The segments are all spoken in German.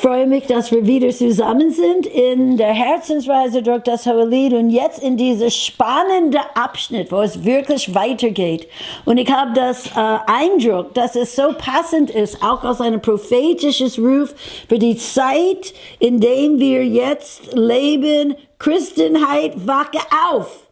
freue mich, dass wir wieder zusammen sind in der Herzensreise durch das Hohelied und jetzt in diese spannende Abschnitt, wo es wirklich weitergeht. Und ich habe das Eindruck, dass es so passend ist, auch als ein prophetisches Ruf für die Zeit, in der wir jetzt leben. Christenheit, wache auf!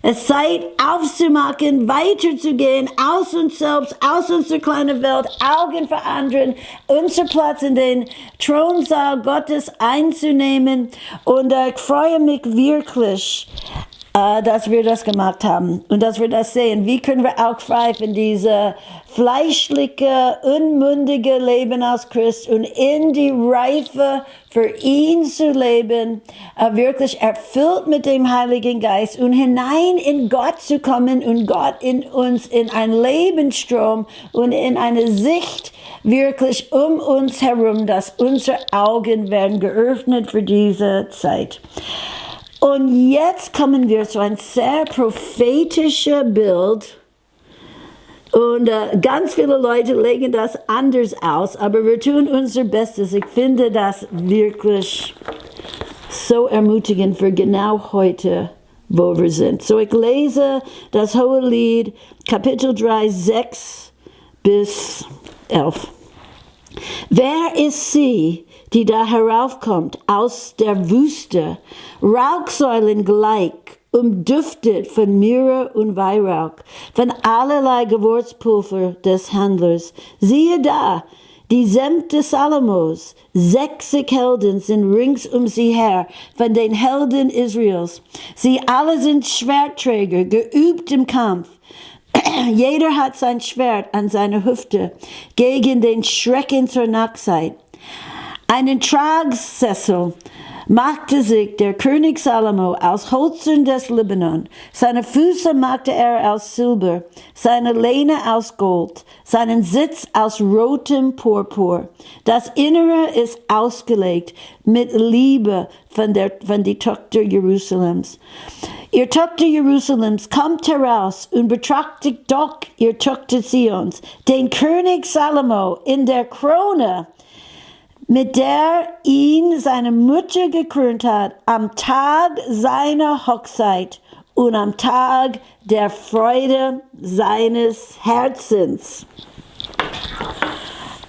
Es Zeit aufzumachen, weiterzugehen, aus uns selbst, aus unserer kleinen Welt, Augen für anderen, unser Platz in den Thronsaal Gottes einzunehmen. Und ich freue mich wirklich, dass wir das gemacht haben und dass wir das sehen. Wie können wir auch greifen, diese fleischliche, unmündige Leben als Christ und in die Reife für ihn zu leben, wirklich erfüllt mit dem Heiligen Geist und hinein in Gott zu kommen und Gott in uns in einen Lebensstrom und in eine Sicht wirklich um uns herum, dass unsere Augen werden geöffnet für diese Zeit. Und jetzt kommen wir zu einem sehr prophetischen Bild. Und ganz viele Leute legen das anders aus, aber wir tun unser Bestes. Ich finde das wirklich so ermutigend für genau heute, wo wir sind. So, ich lese das Hohelied, Kapitel 3, 6 bis 11. Wer ist sie, die da heraufkommt aus der Wüste, Rauchsäulen gleich, umduftet von Myrrhe und Weihrauch, von allerlei Gewürzpulver des Händlers. Siehe da, die Sämte Salomos, 60 Helden sind rings um sie her, von den Helden Israels. Sie alle sind Schwertträger, geübt im Kampf. Jeder hat sein Schwert an seiner Hüfte gegen den Schrecken zur Nachtzeit. Einen Tragsessel machte sich der König Salomo aus Holzern des Libanon. Seine Füße machte er aus Silber, seine Lehne aus Gold, seinen Sitz aus rotem Purpur. Das Innere ist ausgelegt mit Liebe von der Tochter Jerusalems. Ihr Tochter Jerusalems, kommt heraus und betrachtet doch ihr Tochter Zions, den König Salomo in der Krone, mit der ihn seine Mutter gekrönt hat, am Tag seiner Hochzeit und am Tag der Freude seines Herzens.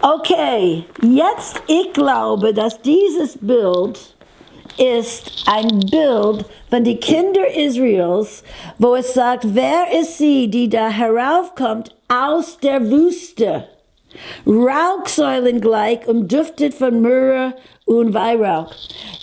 Okay, jetzt, ich glaube, dass dieses Bild ist ein Bild von den Kindern Israels, wo es sagt, wer ist sie, die da heraufkommt aus der Wüste? Rauchsäulen gleich, umduftet von Myrrhe und Weihrauch.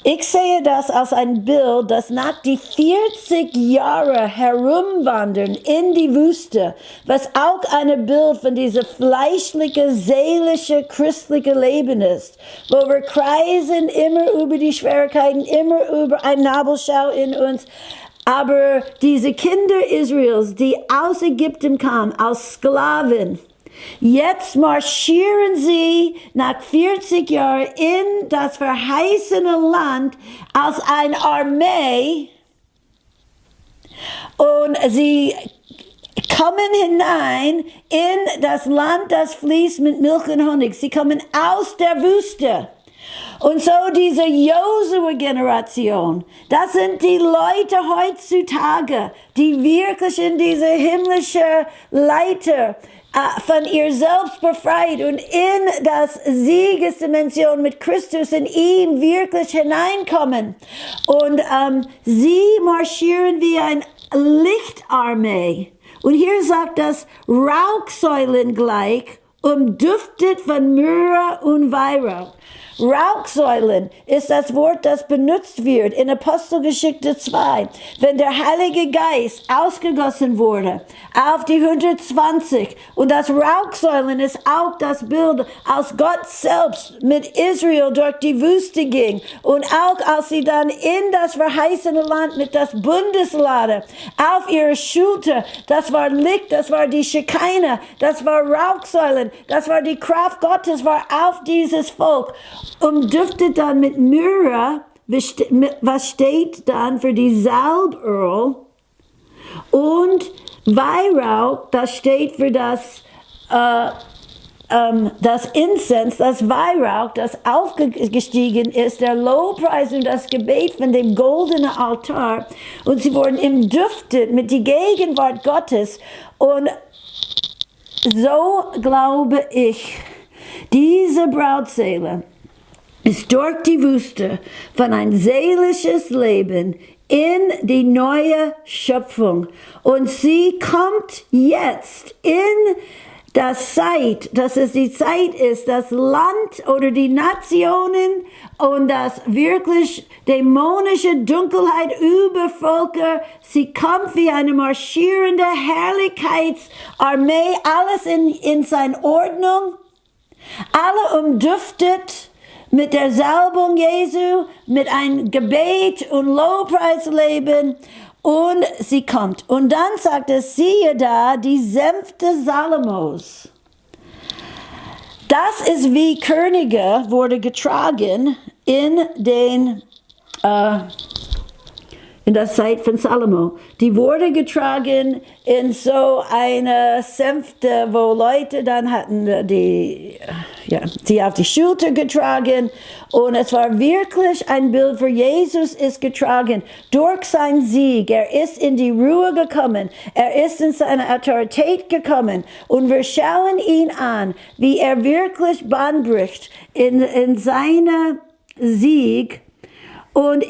Ich sehe das als ein Bild, das nach die 40 Jahre herumwandern in die Wüste, was auch ein Bild von diesem fleischlichen, seelischen, christlichen Leben ist, wo wir kreisen immer über die Schwierigkeiten, immer über ein Nabelschau in uns. Aber diese Kinder Israels, die aus Ägypten kamen, als Sklaven, jetzt marschieren sie nach 40 Jahren in das verheißene Land als eine Armee und sie kommen hinein in das Land, das fließt mit Milch und Honig. Sie kommen aus der Wüste. Und so diese Josua-Generation, das sind die Leute heutzutage, die wirklich in diese himmlische Leiter von ihr selbst befreit und in das Siegesdimension mit Christus in ihn wirklich hineinkommen. Und sie marschieren wie eine Lichtarmee. Und hier sagt das Rauchsäulen gleich, umduftet von Myrrhe und Weihrauch. Rauchsäulen ist das Wort, das benutzt wird in Apostelgeschichte 2, wenn der Heilige Geist ausgegossen wurde auf die 120. Und das Rauchsäulen ist auch das Bild, als Gott selbst mit Israel durch die Wüste ging und auch als sie dann in das verheißene Land mit das Bundeslade auf ihre Schulter, das war Licht, das war die Shekinah, das war Rauchsäulen, das war die Kraft Gottes, war auf dieses Volk. Umduftet dann mit Myrrhe, was steht dann für die Salböl, und Weihrauch, das steht für das das Inzens, das Weihrauch, das aufgestiegen ist, der Lobpreis und das Gebet von dem goldenen Altar. Und sie wurden imdüftet mit der Gegenwart Gottes. Und so glaube ich, diese Brautseele ist durch die Wüste von ein seelisches Leben in die neue Schöpfung. Und sie kommt jetzt in das Zeit, dass es die Zeit ist, das Land oder die Nationen und das wirklich dämonische Dunkelheit über Völker, sie kommt wie eine marschierende Herrlichkeitsarmee, alles in seiner Ordnung, alle umduftet mit der Salbung Jesu, mit einem Gebet und Lobpreisleben. Und sie kommt. Und dann sagt es, siehe da, die Sänfte Salomos. Das ist wie Könige wurde getragen in der Zeit von Salomo. Die wurde getragen in so eine Sänfte, wo Leute dann hatten sie auf die Schulter getragen. Und es war wirklich ein Bild für Jesus ist getragen. Durch seinen Sieg, er ist in die Ruhe gekommen. Er ist in seine Autorität gekommen. Und wir schauen ihn an, wie er wirklich Bahn bricht in seiner Sieg. Und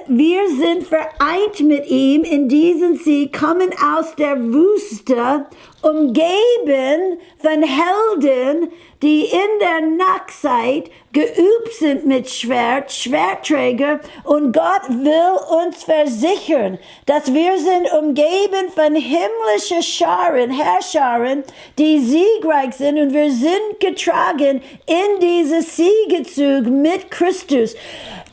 wir sind vereint mit ihm in diesen Sieg, kommen aus der Wüste, umgeben von Helden, die in der Nacktheit geübt sind mit Schwertträger. Und Gott will uns versichern, dass wir sind umgeben von himmlischen Herrscharen, die siegreich sind. Und wir sind getragen in diesen Siegezug mit Christus.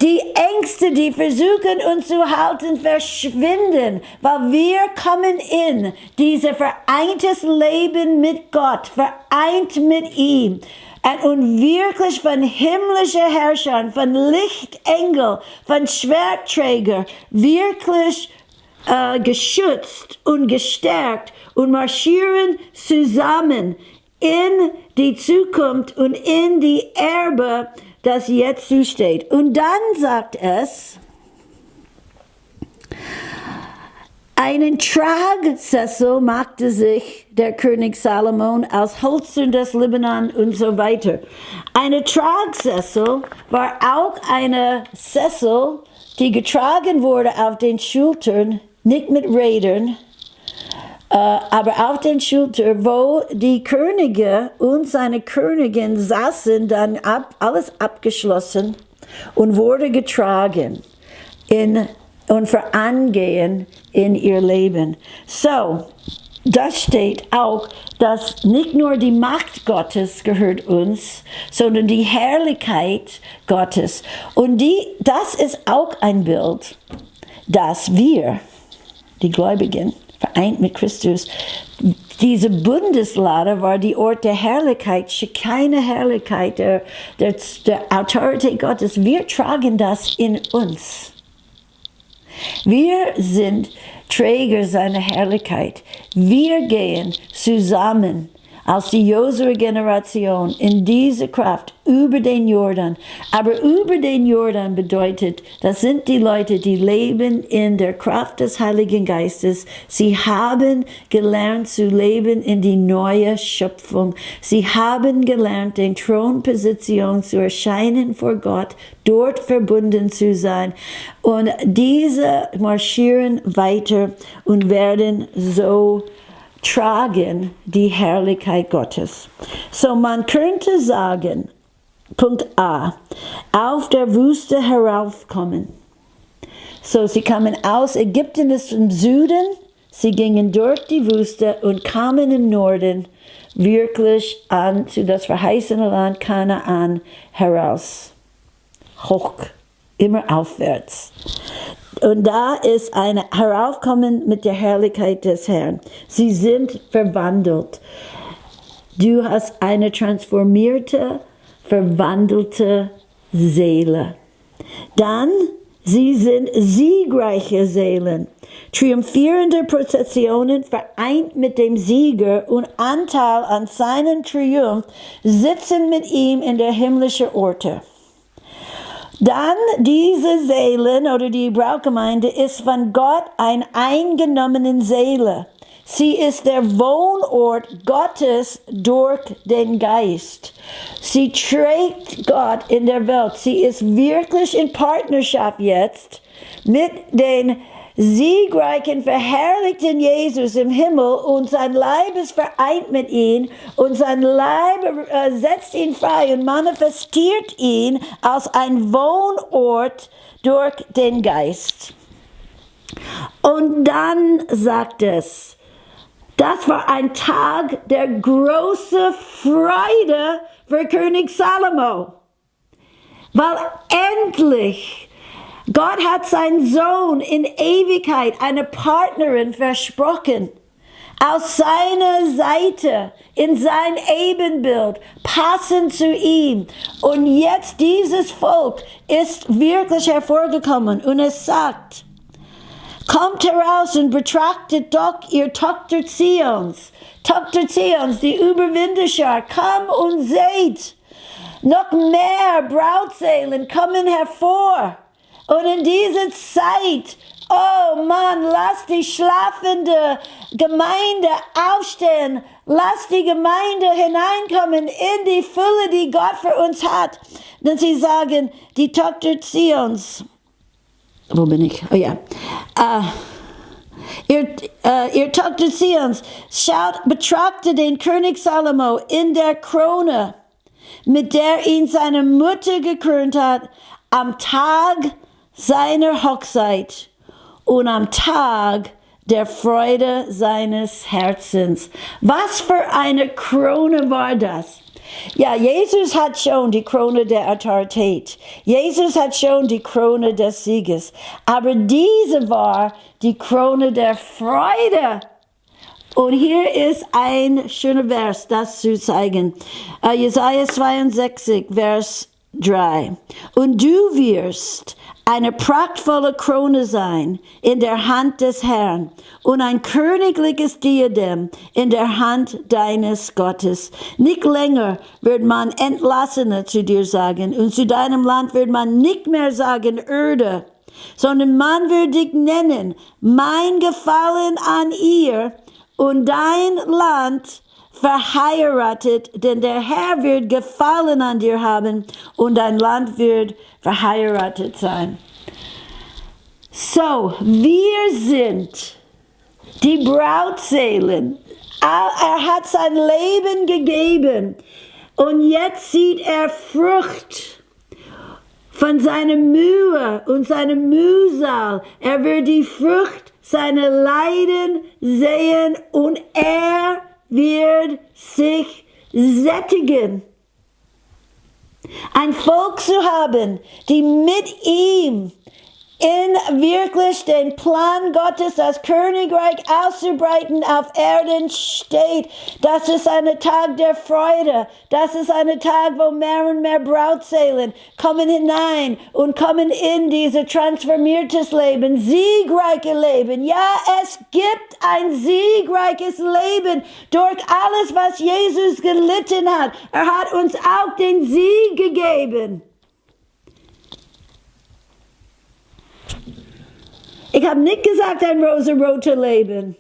Die Ängste, die versuchen uns zu halten, verschwinden, weil wir kommen in dieses vereintes Leben mit Gott, vereint mit ihm. Und wirklich von himmlischen Herrschern, von Lichtengel, von Schwertträger, wirklich geschützt und gestärkt und marschieren zusammen in die Zukunft und in die Erbe, das jetzt zusteht. Und dann sagt es, einen Tragsessel machte sich der König Salomon aus Holzern des Libanon und so weiter. Eine Tragsessel war auch eine Sessel, die getragen wurde auf den Schultern, nicht mit Rädern, aber auf den Schultern, wo die Könige und seine Königin saßen, dann alles abgeschlossen und wurde getragen und vorangehen in ihr Leben. So, das steht auch, dass nicht nur die Macht Gottes gehört uns, sondern die Herrlichkeit Gottes. Und das ist auch ein Bild, dass wir, die Gläubigen, vereint mit Christus, diese Bundeslade war die Ort der Herrlichkeit, keine Herrlichkeit, der Autorität Gottes. Wir tragen das in uns. Wir sind Träger seiner Herrlichkeit. Wir gehen zusammen als die Josua-Generation in diese Kraft über den Jordan. Aber über den Jordan bedeutet, das sind die Leute, die leben in der Kraft des Heiligen Geistes. Sie haben gelernt zu leben in die neue Schöpfung. Sie haben gelernt, in Thronposition zu erscheinen vor Gott, dort verbunden zu sein. Und diese marschieren weiter und werden so tragen die Herrlichkeit Gottes. So, man könnte sagen, Punkt A, auf der Wüste heraufkommen. So, sie kamen aus Ägypten ist im Süden, sie gingen durch die Wüste und kamen im Norden wirklich an zu das verheißene Land Kanaan heraus. Hoch, immer aufwärts. Und da ist ein Heraufkommen mit der Herrlichkeit des Herrn. Sie sind verwandelt. Du hast eine transformierte, verwandelte Seele. Dann Sie sind siegreiche Seelen, triumphierende Prozessionen, vereint mit dem Sieger und Anteil an seinem Triumph, sitzen mit ihm in der himmlischen Orte. Dann diese Seelen oder die Brautgemeinde ist von Gott eine eingenommene Seele. Sie ist der Wohnort Gottes durch den Geist. Sie trägt Gott in der Welt. Sie ist wirklich in Partnerschaft jetzt mit den siegreichen, verherrlichten Jesus im Himmel und sein Leib ist vereint mit ihm und sein Leib setzt ihn frei und manifestiert ihn als ein Wohnort durch den Geist. Und dann sagt es, das war ein Tag der großen Freude für König Salomo, weil endlich Gott hat seinen Sohn in Ewigkeit, eine Partnerin versprochen, aus seiner Seite, in sein Ebenbild, passend zu ihm. Und jetzt dieses Volk ist wirklich hervorgekommen und es sagt, kommt heraus und betrachtet doch ihr Tochter Zions, die Überwinderschar, komm und seht, noch mehr Brautseelen kommen hervor. Und in dieser Zeit, oh Mann, lass die schlafende Gemeinde aufstehen. Lass die Gemeinde hineinkommen in die Fülle, die Gott für uns hat. Denn sie sagen, die Tochter Zions. Wo bin ich? Oh ja. Ihr Tochter Zions, schaut, betrachtet den König Salomo in der Krone, mit der ihn seine Mutter gekrönt hat, am Tag seiner Hochzeit und am Tag der Freude seines Herzens. Was für eine Krone war das? Ja, Jesus hat schon die Krone der Autorität. Jesus hat schon die Krone des Sieges. Aber diese war die Krone der Freude. Und hier ist ein schöner Vers, das zu zeigen. Jesaja 62, Vers 3. Und du wirst eine prachtvolle Krone sein in der Hand des Herrn und ein königliches Diadem in der Hand deines Gottes. Nicht länger wird man Entlassene zu dir sagen und zu deinem Land wird man nicht mehr sagen Erde, sondern man wird dich nennen, mein Gefallen an ihr und dein Land verheiratet, denn der Herr wird Gefallen an dir haben und dein Land wird verheiratet sein. So, wir sind die Brautseelen. Er hat sein Leben gegeben und jetzt sieht er Frucht von seiner Mühe und seinem Mühsal. Er wird die Frucht seiner Leiden sehen und er wird sich sättigen. Ein Volk zu haben, die mit ihm in wirklich den Plan Gottes, das Königreich auszubreiten auf Erden steht. Das ist ein Tag der Freude. Das ist ein Tag, wo mehr und mehr Brautseelen kommen hinein und kommen in dieses transformiertes Leben, siegreiche Leben. Ja, es gibt ein siegreiches Leben durch alles, was Jesus gelitten hat. Er hat uns auch den Sieg gegeben. Ich habe nicht gesagt, ein rosa-rote Leben,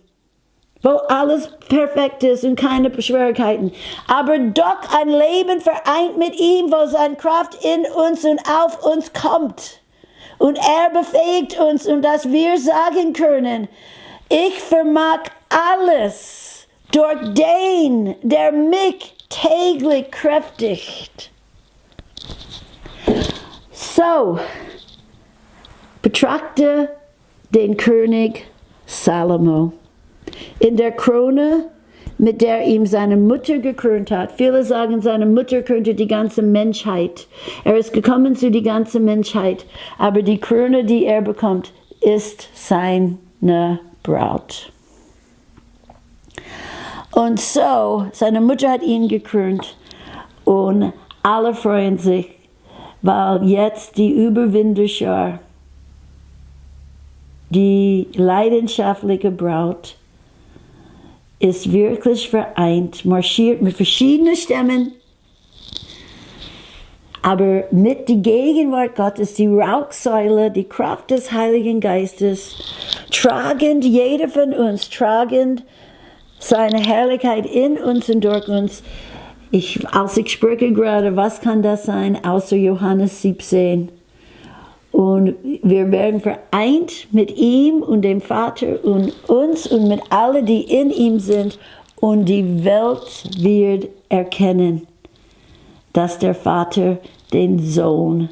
wo alles perfekt ist und keine Schwierigkeiten. Aber doch ein Leben vereint mit ihm, wo seine Kraft in uns und auf uns kommt. Und er befähigt uns, und dass wir sagen können, ich vermag alles durch den, der mich täglich kräftigt. So, betrachte den König Salomo in der Krone, mit der ihm seine Mutter gekrönt hat. Viele sagen, seine Mutter krönte die ganze Menschheit. Er ist gekommen zu die ganze Menschheit, aber die Krone, die er bekommt, ist seine Braut. Und so, seine Mutter hat ihn gekrönt und alle freuen sich, weil jetzt die Überwinderschar die leidenschaftliche Braut, ist wirklich vereint, marschiert mit verschiedenen Stämmen, aber mit der Gegenwart Gottes, die Rauchsäule, die Kraft des Heiligen Geistes, tragend, jeder von uns, tragend seine Herrlichkeit in uns und durch uns. Als ich spreche gerade, was kann das sein, außer Johannes 17? Und wir werden vereint mit ihm und dem Vater und uns und mit allen, die in ihm sind. Und die Welt wird erkennen, dass der Vater den Sohn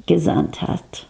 gesandt hat.